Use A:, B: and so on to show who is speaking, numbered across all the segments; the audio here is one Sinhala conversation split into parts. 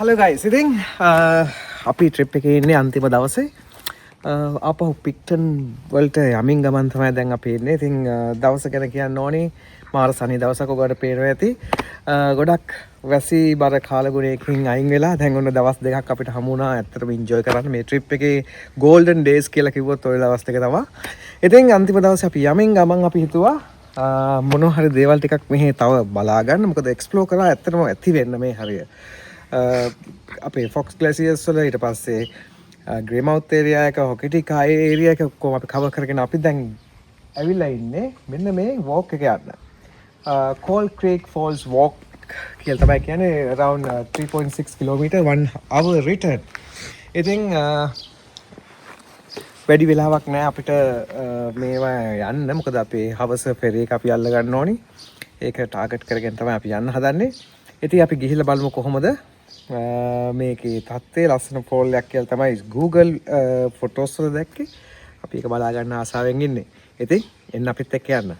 A: Hello guys, ඉතින් අපි ට්‍රිප් එකේ ඉන්නේ අන්තිම දවසේ. ආපහු පික්ටන් වලට යමින් ගමන් තමයි දැන් අපි ඉන්නේ. ඉතින් දවස ගැන කියන්න ඕනේ මාර සනි දවසක් ඔයාලට පේනවා ඇති. ගොඩක් වැසි බර කාලගුණයකින් අයින් වෙලා දැන් ඔන්න දවස් දෙකක් අපිට හමු වුණා. ඇත්තටම එන්ජොයි කරන්න මේ ට්‍රිප් එකේ ගෝල්ඩන් ඩේස් කියලා කිව්වොත් ඔය දවස් දෙක තමයි. ඉතින් අන්තිම දවසේ අපි යමින් ගමන් අපි හිතුවා මොනවා හරි දේවල් ටිකක් මෙහි තව බලා ගන්න. මොකද එක්ස්ප්ලෝර් කරලා ඇත්තටම ඇති වෙන්න මේ හරිය. අපේ ෆොක්ස් ග්ලැසියර්ස් වල ඊට පස්සේ ග්‍රේමවුත් ඒරියා එක හොකිටිකා ඒරියා එක කොහොම අපි කවර් කරගෙන අපි දැන් ඇවිල්ලා ඉන්නේ මෙන්න මේ වෝක් එක යන්න. කෝල් ක්‍රීක් ෆෝල්ස් වෝක් කියලා තමයි කියන්නේ around 3.6 kilometer 1 hour return. ඉතින් වැඩි වෙලාවක් නැහැ අපිට මේවා යන්න. මොකද අපේ හවස ෆෙරි එක අපි අල්ල ගන්න ඕනි. ඒක ටාගට් කරගෙන තමයි අපි යන්න හදන්නේ. ඉතින් අපි ගිහිල්ලා බලමු කොහොමද මේකේ තත්ත්වය. ලස්සන ෆෝල් එකක් කියලා තමයි Google ෆොටෝස් වල දැක්කේ. අපි ඒක බලා ගන්න ආසාවෙන් ඉන්නේ. ඉතින් එන්න අපිත් එක්ක යන්න.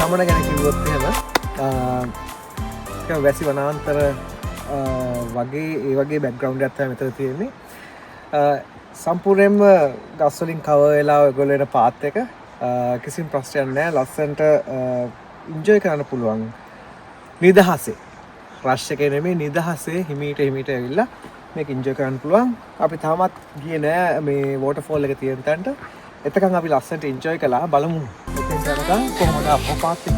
A: ගමන ගැන කිව්වොත් එහෙම වැසි වනාන්තර වගේ ඒ වගේ බෑග්ග්‍රවුන්ඩ් එකක් තමයි මෙතන තියෙන්නේ. සම්පූර්ණයෙන්ම ගස් වලින් කවර් වෙලා ඔයගොල්ලෝ එන පාත් එක කිසිම ප්‍රශ්නයක් නැහැ. ලස්සනට එන්ජොයි කරන්න පුළුවන්. නිදහසේ රෂ් එකේ නෙමෙයි නිදහසේ හිමීට ඇවිල්ලා මේක එන්ජොයි කරන්න පුළුවන්. අපි තාමත් ගියේ නෑ මේ වෝටර්ෆෝල් එක තියෙන තැනට. එතකන් අපි ලස්සනට එන්ජොයි කළා. බලමු එතෙන් යනකම් කොහොමද අපෝ පාත් එක.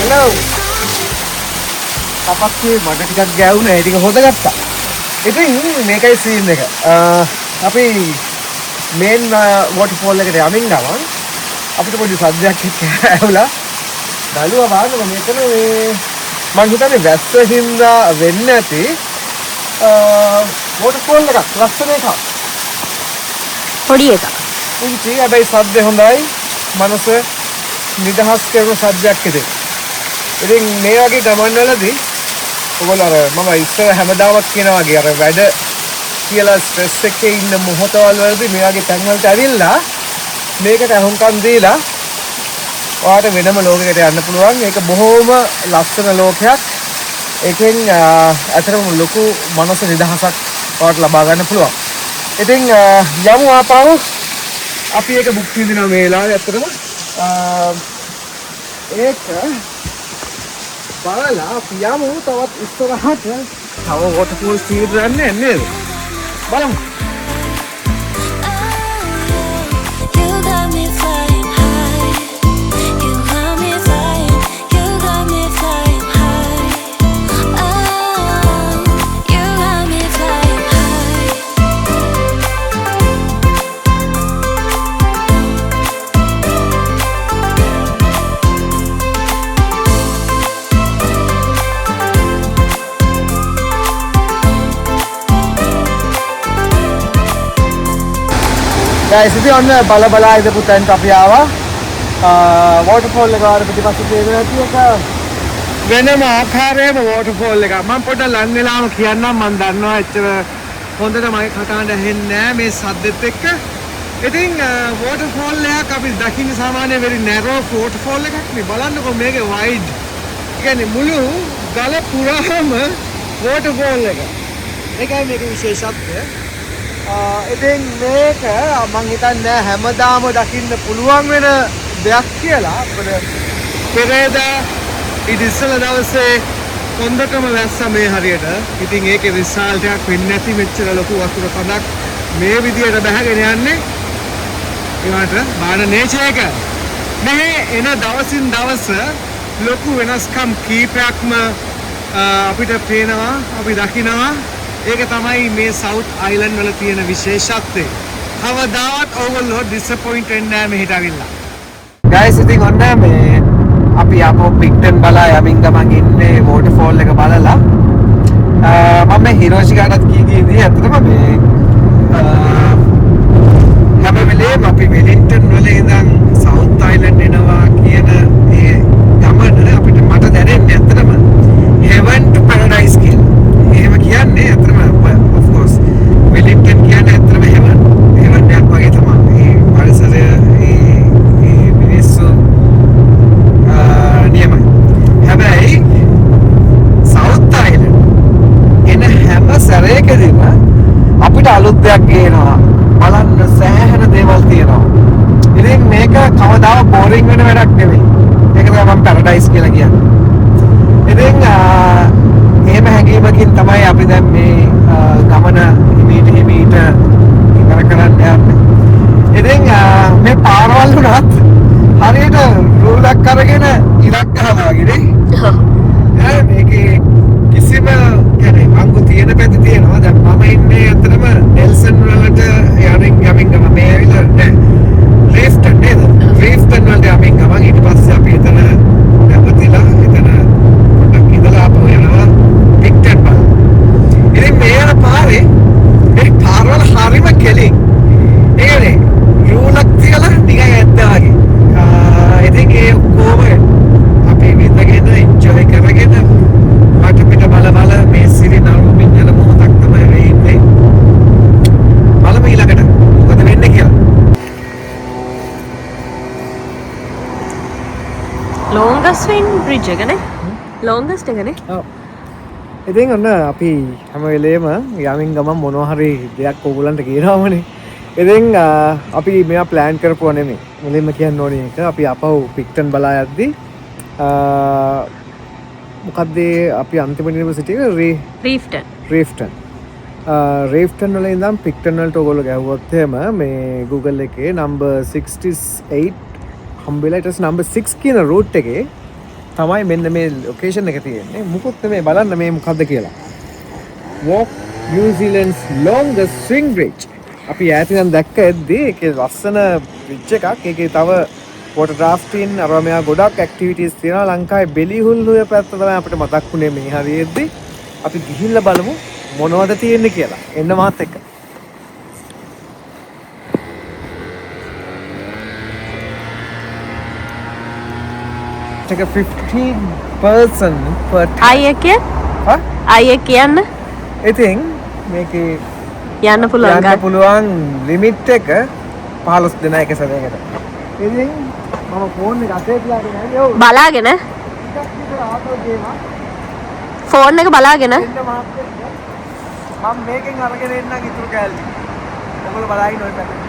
A: Hello. අපක්කේ මඩ ටිකක් ගෑවුණා. ඒ ටික හොදගත්තා. ඉතින් මේකයි සීන් එක. අපි මේන් වෝටර්ෆෝල් එකට යමින් ගමන් අපිට පොඩි සද්දයක් ඇහුණා. බැලුවා බලන්න මෙතන මේ මං හිතන්නේ වැස්ස හින්දා වෙන්නේ නැති වෝටර්ෆෝල් එකක් ලස්සන එකක්.
B: පොඩි එකක්.
A: පුංචි හැබැයි සද්ද හොඳයි. මනස නිදහස් කරන සද්දයක් ඉතින්. ඉතින් මේ වගේ ගමන් වලදී ඔයගොල්ලෝ අර මම ඉස්සර හැමදාමත් කියනවා වගේ අර වැඩ කියලා ස්ට්‍රෙස් එකේ ඉන්න මොහොතවල වලදී මේ වගේ තැන් වලට ඇවිල්ලා මේකට අහුම්කම් දීලා ඔයාලට වෙනම ලෝකයකට යන්න පුළුවන්. ඒක බොහොම ලස්සන ලෝකයක්. ඒකෙන් අතරම ලොකු මනස නිදහසක් ඔයාලට ලබා ගන්න පුළුවන්. ඉතින් යමු ආපහු අපි ඒක බුක් විඳිනවා මේ වෙලාවේ අතරම ඒක බලලා අපි යමු තවත් ඉස්සරහට. තව වෝටර්ෆෝල් ස්පීඩ් යන්නේ නේද? බලමු. guys, ඉතින් ඔන්න බලා ඉඳපු තැනට අපි ආවා. වෝටර්ෆෝල් එක ආර පිටිපස්සේ තියෙන ඇති එක වෙනම ආකාරයේම වෝටර්ෆෝල් එකක්. මම පොඩ්ඩක් ලං වෙලාම කියන්නම්. මම දන්නවා එච්චර හොඳට මගේ කතාවට ඇහෙන්නේ නැහැ මේ සද්දෙත් එක්ක. ඉතින් වෝටර්ෆෝල් එකක් අපි දකින්න සාමාන්‍ය very narrow වෝටර්ෆෝල් එකක් නේ. බලන්නකො මේකේ wide. කියන්නේ මුළු ගල පුරාම වෝටර්ෆෝල් එක. ඒකයි මේකේ විශේෂත්වය. ඉතින් මේක මම හිතන්නේ හැමදාම දකින්න පුළුවන් වෙන දෙයක් කියලා. අපිට පෙරේදා ඊට ඉස්සෙල්ලා දවසේ හොඳටම වැස්සා මේ හරියට. ඉතින් ඒකේ රිසල්ට් එකක් වෙන්නේ නැති මෙච්චර ලොකු වතුර කඳක් මේ විදියට බහගෙන යන්නේ. ඒකට බාන නේචර් එක. මේ එන දවසින් දවස ලොකු වෙනස්කම් කීපයක්ම අපිට පේනවා, අපි දකිනවා. ඒක තමයි මේ සවුත් අයිලන්ඩ් වල තියෙන විශේෂත්වය. කවදාවත් ඕගොල්ලෝ ඩිසපොයින්ට් වෙන්නේ නැහැ මෙහෙට අවිල්ලා. ගයිස් ඉතින් ඔන්න මේ අපි අපෝ පික්ටන් බලා යමින් ගමන් ඉන්නේ වෝටර්ෆෝල් එක බලලා. මම මේ හිරෝෂිකාටත් කීදී ඇත්තටම මේ හැම වෙලේම අපි වෙලින්ටන් වල ඉඳන් සවුත් අයිලන්ඩ් එනවා කියන ඒ ගමන අපිට මට දැනෙන්නේ ඇත්තටම heaven to paradise කියලා. එහෙම කියන්නේ ඇත්තටම of course වෙලින්ටන් කියන්නේ ඇත්තටම heaven එකක් වගේ තමයි. ඒ පරිසරය ඒ මිනිස්සු නියමයි. හැබැයි සවුත් අයිලන්ඩ් එන හැම සැරයකදීම අපිට අලුත් දෙයක් ගේනවා. බලන්න සෑහෙන දේවල් තියෙනවා. ඉතින් මේක කවදාවත් බෝරින් වෙන වැඩක් නෙවෙයි. ඒක තමයි මම පැරඩයිස් කියලා කියන්නේ. ඉතින් එහෙම හැඟීමකින් තමයි අපි දැන් මේ ගමන හිමීට ඉවර කරන්න යන්නේ. ඉතින් මේ පාරවල් උනත් හරියට රූලක් අරගෙන ඉරක් ගහනවා වගේ නේ. මේකේ කිසිම කියන්නේ අංගු තියෙන පැති තියෙනවා. දැන් මම ඉන්නේ අතරම නෙල්සන් වලට යමින් ගම මේ ඇවිල්ලා නෑ. රීෆ්ටන් නේද? රීෆ්ටන් වලට යමින් ගම ඊට පස්සේ අපි එතන නැවතිලා එතන පොඩ්ඩක් ඉඳලා ආපහු යනවා පික්ටන් බල. ඉතින් මේ යන පාරේ මේ පාරවල හරිම කෙලින්. ඒකනේ රූලක් තියලා නිකන් ඇත්තා වගේ. ඉතින් ඒ කොහොම අපි විඳගෙන එන්ජොයි කරගෙන මට පිට බල මේ සිරි නරුමින් යන මොහොතක් තමයි වෙන්නේ. බලමු ඊළඟට මොකද වෙන්නේ කියලා.
B: ලෝංගස්ට් බ්‍රිජ් එකනේ. ලෝංගස්ට් එකනේ.
A: ඔව්. ඉතින් ඔන්න අපි හැම වෙලේම යමින් ගමන් මොනවා හරි දෙයක් ඕගොල්ලන්ට කියනවාමනේ. ඉතින් අපි මේවා ප්ලෑන් කරපුවා නෙමෙයි. මුලින්ම කියන්න ඕනේ එක අපි අපව පික්ටන් බලා යද්දී මොකක්ද අපි අන්තිම යුනිවර්සිටි එක රීෆ්ටන් වල ඉඳන් පික්ටන් වලට ඔයගොල්ලෝ ගැහුවොත් එහෙම මේ Google එකේ number 68 හම්බෙලා ඊට පස්සේ number 6 කියන route එකේ තමයි මෙන්න මේ ලොකේෂන් එක තියෙන්නේ. මුකුත් නෙමෙයි බලන්න මේ මොකද්ද කියලා. Walk New Zealand's longest swing bridge. අපි ඈතින් දැක්ක ඇද්දි ඒකේ ලස්සන bridge එකක්. ඒකේ තව water rafting අරවා මෙයා ගොඩක් activities තියෙනවා. ලංකාවේ බෙලිහුල්ලුවේ පැත්ත තමයි අපිට මතක් වුණේ මේ හරියෙද්දි. අපි ගිහිල්ලා බලමු මොනවද තියෙන්නේ කියලා. එන්න මාත් එක්ක. Take a 15% per
B: අයියකිය අයිය කියන්න
A: ඉතින් මේකේ
B: යන්න පුළුවන්
A: ලිමිට් එක 15 දෙනා එක සැරයකට. ඉතින් මම ෆෝන් එක අතේ තියාගෙන ඉන්නේ. ඔව්
B: බලාගෙන ෆෝන් එක බලාගෙන
A: මම මේකෙන් අරගෙන එන්නම් ඉතුරු කෑල්ල. ඔයගොල්ලෝ බලාගෙන ඔය පැත්තට.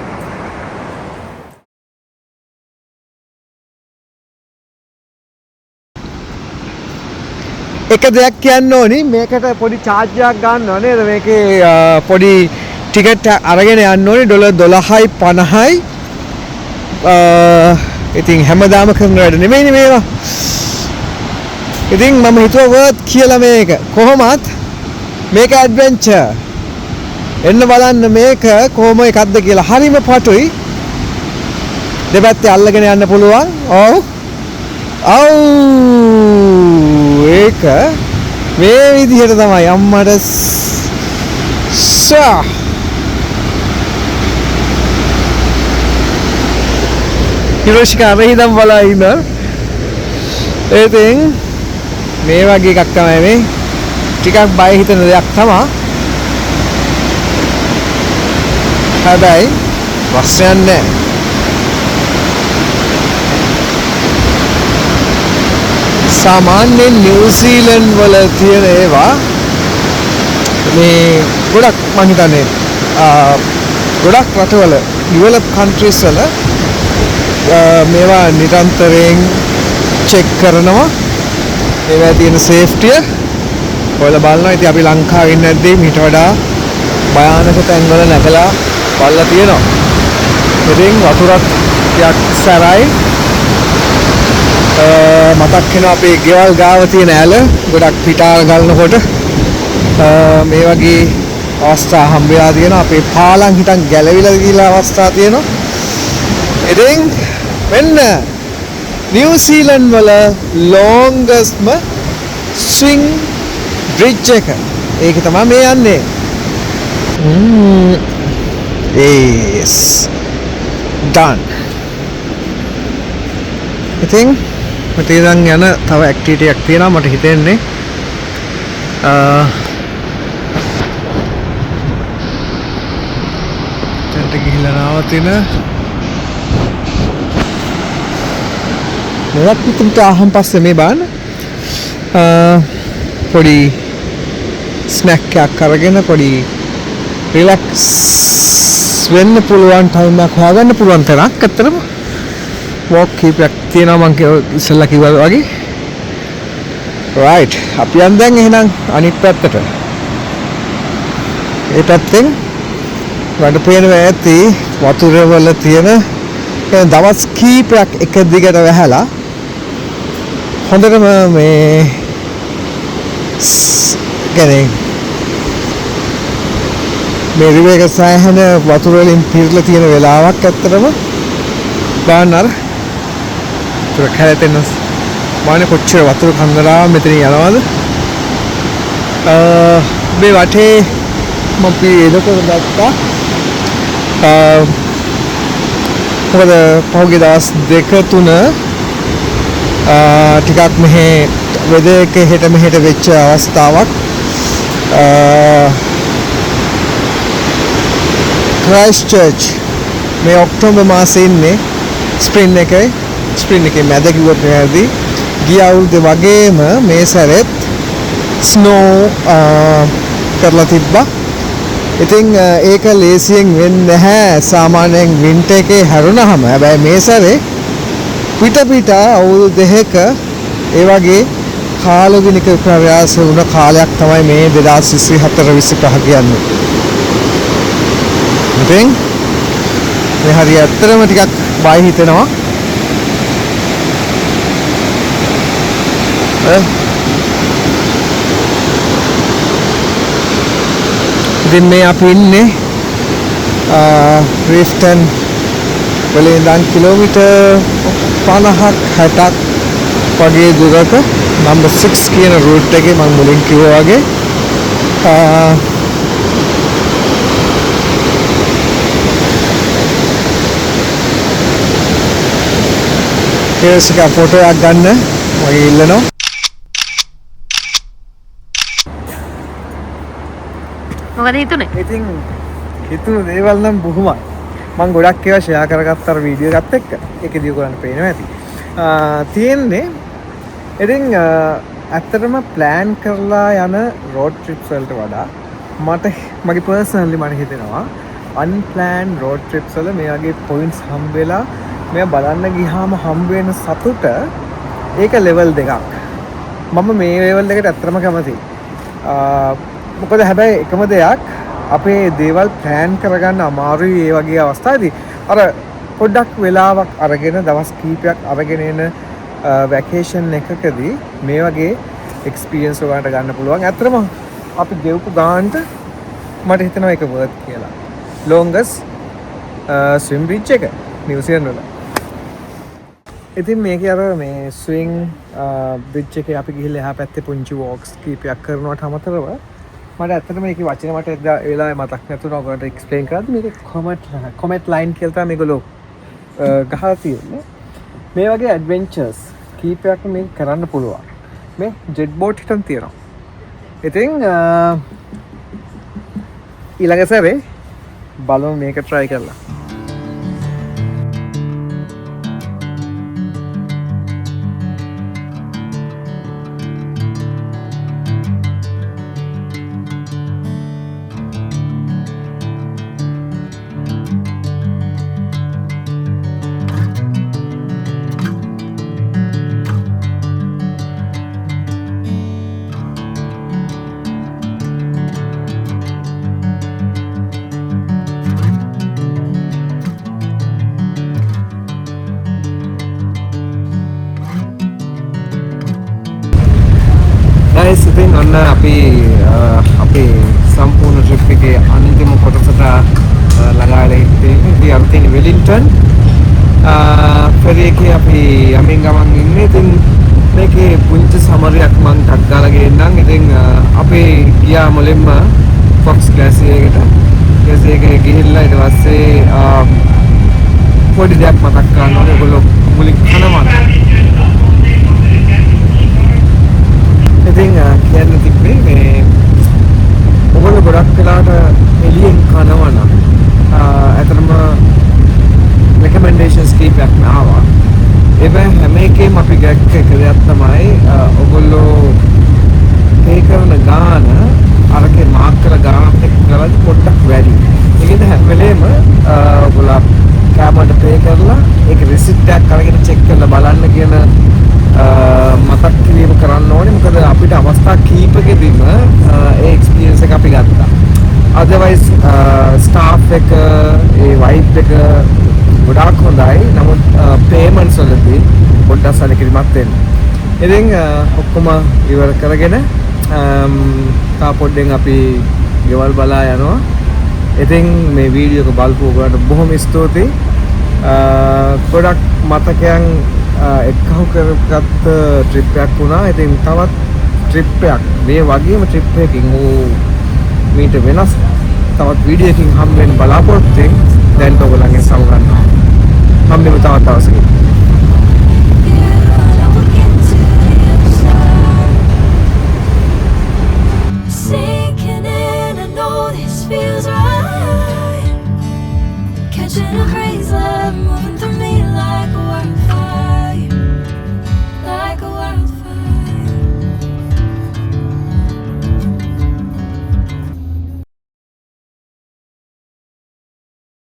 A: එක දෙයක් කියන්න ඕනි මේකට පොඩි චාර්ජ් එකක් ගන්නවා නේද මේකේ පොඩි ටිකට් අරගෙන යන්න ඕනි $12.50යි ඉතින් හැමදාම කරන වැඩ නෙමෙයිනේ මේවා ඉතින් මම හිතුවා වර්ත් කියලා මේක කොහොමත් මේක ඇඩ්වෙන්චර් එන්න බලන්න මේක කොහොම එකක්ද කියලා හරිම පටුයි දෙපැත්තේ අල්ලගෙන යන්න පුළුවන් ඔව් ඒක මේ විදිහට තමයි අම්මට සා හිරෝෂිකා අපි හිතන් බලා ඉන්න ඉතින් මේ වගේ එකක් තමයි මේ. ටිකක් බය හිතෙන දෙයක් තමයි. හැබැයි ප්‍රශ්නයක් නැහැ. සාමාන්‍යයෙන් නිව්සීලන්ඩ් වල තියෙන ඒවා මේ ගොඩක් මං හිතන්නේ ගොඩක් රටවල ඩෙවලොප් කන්ට්‍රීස් වල මේවා නිරන්තරයෙන් චෙක් කරනවා. ඒවා තියෙන සේෆ්ටිය ඔයාලා බලනවා. ඉතින් අපි ලංකාවේ ඉන්නේ නැද්දී මීට වඩා භයානක තැන්වල නැගලා බලලා තියෙනවා. ඉතින් වතුරක් ටිකක් සැරයි. මතක් වෙනවා අපේ ගෙවල් ගාව තියෙන ඇල ගොඩක් පිටාර ගලනකොට මේ වගේ අවස්ථා හම්බ වෙලා තියෙනවා. අපේ පාලම් හිටන් ගැලවිලා ගිහලා අවස්ථා තියෙනවා. ඉතින් මෙන්න නිව්සීලන්ඩ් වල longestම swing bridge එක. ඒක තමයි මේ යන්නේ. Yes. Done. ඉතින් මට ඉතින් යන තව ඇක්ටිවිටි එකක් තියෙනවා මට හිතෙන්නේ. දැන් ගිහිල්ලා නවතින මොකක් විතරට අහම් පස්සේ මේ බලන්න පොඩි ස්නැක් එකක් අරගෙන පොඩි රිලැක්ස් වෙන්න පුළුවන් ටයිම් එකක් හොයාගන්න පුළුවන් තරක් අතරම වොක් කීපයක් තියෙනවා මං ඉස්සෙල්ලා කිව්වා වගේ. රයිට් අපි යන් දැන් එහෙනම් අනිත් පැත්තට. ඒ පැත්තෙන් වඩ පේනවා ඇති වතුර වල තියෙන දවස් කීපයක් එක දිගට වැහැලා හොඳටම මේ කියන්නේ මේ රිවේක සෑහෙන වතුර වලින් පිරලා තියෙන වෙලාවක් ඇත්තටම බලන්න අර තුර කැලේතෙන් මානේ කොච්චර වතුර කන්දරා මෙතන යනවද මේ වටේ මම පීඩකට දැක්කා මොකද පහුගිය දවස් දෙක තුන ටිකක් මෙහෙ වෙදර් එක හෙට මෙහෙට වෙච්ච අවස්ථාවක් ක්‍රයිස්ට්චර්ච් මේ ඔක්තෝබර් මාසයේ ඉන්නේ ස්ප්‍රින් එකේ මැද කිව්වොත් නේද ගිය අවුරුද්දේ වගේම මේ සැරෙත් ස්නෝ කරලා තිබ්බා. ඉතින් ඒක ලේසියෙන් වෙන්නේ නැහැ සාමාන්‍යයෙන් වින්ටර් එකේ හැරුණාම. හැබැයි මේ සැරේ පිට අවුරුදු දෙකක ඒ වගේ කාලගුණික ප්‍රයාස වුණ කාලයක් තමයි මේ 2024-25 කියන්නේ. ඉතින් මේ හරිය ඇත්තටම ටිකක් බය හිතෙනවා. ඉතින් මේ අපි ඉන්නේ රිෆ්ටන් වලින් ඉඳන් කිලෝමීටර් 50ක් 60ක් වගේ දුරක නම්බර් 6 කියන රූට් එකේ මම මුලින් කිව්වා වගේ ඒක ෆොටෝ එකක් ගන්න මගේ ඉල්ලනවා.
B: මොකද හිතුනේ?
A: ඉතින් හිතුණු දේවල් නම් බොහොමයි. මම ගොඩක් ඒවා ෂෙයා කරගත්ත අර වීඩියෝ එකත් එක්ක. ඒකදී ඔයගොල්ලන්ට පේනවා ඇති. තියෙන්නේ ඉතින් ඇත්තටම ප්ලෑන් කරලා යන රෝඩ් ට්‍රිප්ස් වලට වඩා මට මගේ පර්සනලි මට හිතෙනවා අන්ප්ලෑන් රෝඩ් ට්‍රිප්ස් වල මේ වගේ පොයින්ට්ස් හම්බ වෙලා මේ බලන්න ගියාම හම්බ වෙන සතුට ඒක ලෙවල් දෙකක්. මම මේ ලෙවල් එකට ඇත්තටම කැමතියි. මොකද හැබැයි එකම දෙයක් අපේ දේවල් ප්ලෑන් කරගන්න අමාරුයි ඒ වගේ අවස්ථාවේදී. අර පොඩ්ඩක් වෙලාවක් අරගෙන දවස් කීපයක් අරගෙන එන වැකේෂන් එකකදී මේ වගේ එක්ස්පීරියන්ස් ඔයාලට ගන්න පුළුවන්. ඇත්තටම අපි ගෙවපු ගානට මට හිතෙනවා ඒක වර්ත් කියලා. longest swim bridge එක නිව්සීලන්ඩ් වල. ඉතින් මේකේ අර මේ ස්විං බ්‍රිජ් එකේ අපි ගිහිල්ලා එහා පැත්තේ පුංචි වොක්ස් කීපයක් කරනවට අමතරව මට ඇත්තටම මේකේ වචන මට ඒ වෙලාවේ මතක් නැතුණා ඔයගොල්ලන්ට එක්ස්ප්ලেইন කරද්දි මේකේ කොමෙන්ට් ලයින් කියලා තමයි මේගොල්ලෝ ගහලා තියෙන්නේ. මේ වගේ ඇඩ්වෙන්චර්ස් කීපයක් මේක කරන්න පුළුවන්. මේ ජෙට් බෝට් හිටන් තියෙනවා. ඉතින් ඊළඟ සැරේ බලමු මේක try කරලා. ඉතින් ඔන්න අපි අපේ සම්පූර්ණ ට්‍රිප් එකේ අන්තිම කොටසට ළඟා වෙලා ඉන්නේ. අපි තියෙන්නේ වෙලින්ටන්. ෆෙරි එකේ අපි යමින් ගමන් ඉන්නේ. ඉතින් මේකේ පුංචි සමරයක් මං ටක් ගාලා ගේන්නම්. ඉතින් අපි ගියා මුලින්ම ෆොක්ස් ග්ලාසියර් එකට. ග්ලාසියර් එකේ ගිහිල්ලා ඊට පස්සේ පොඩි දෙයක් මතක් කරන්න ඕනේ. ඒගොල්ලෝ මුලින් කනවා. ඉතින් කියන්න තිබ්බේ මේ ඔයගොල්ලෝ ගොඩක් වෙලාවට එළියෙන් කනවා නම් අතරම recommendations කීපයක් ආවා. ඒවෙන් හැම එකේම අපි ගැක්ක එක දෙයක් තමයි ඔයගොල්ලෝ පේ කරන ගාන අරකේ මාක් කරලා ගානත් එක්ක කරලා පොඩ්ඩක් වැඩි. ඒකෙන් හැම වෙලේම ඔයගොල්ලෝ කැමරට පේ කරලා ඒක රිසිට් එකක් අරගෙන චෙක් කරලා බලන්න කියන මතක් කිරීම කරන්න ඕනේ. මොකද අපිට අවස්ථා කීපකෙදීම ඒ එක්ස්පීරියන්ස් එක අපි ගත්තා. otherwise ස්ටාෆ් එක ඒ වයිබ් එක ගොඩාක් හොඳයි. නමුත් පේමන්ට්ස් වලදී පොඩ්ඩක් සැලකිලිමත් වෙන්න. ඉතින් ඔක්කොම ඉවර කරගෙන තා පොඩ්ඩෙන් අපි ගෙවල් බලා යනවා. ඉතින් මේ වීඩියෝ එක බලපු ඔයගලන්ට බොහොම ස්තුතියි. ගොඩක් මතකයන් එක්කහු කරගත්ත ට්‍රිප් එකක් වුණා. ඉතින් තවත් ට්‍රිප් එකක් මේ වගේම ට්‍රිප් එකකින් මීට වෙනස් තවත් වීඩියෝ එකකින් හම් වෙන්න බලාපොරොත්තු වෙන්නේ. දැන් ඔයගොල්ලන්ගෙන් සමුගන්නවා. හම් වෙමු තවත් දවසකින්.
C: Catching a craze, love moving through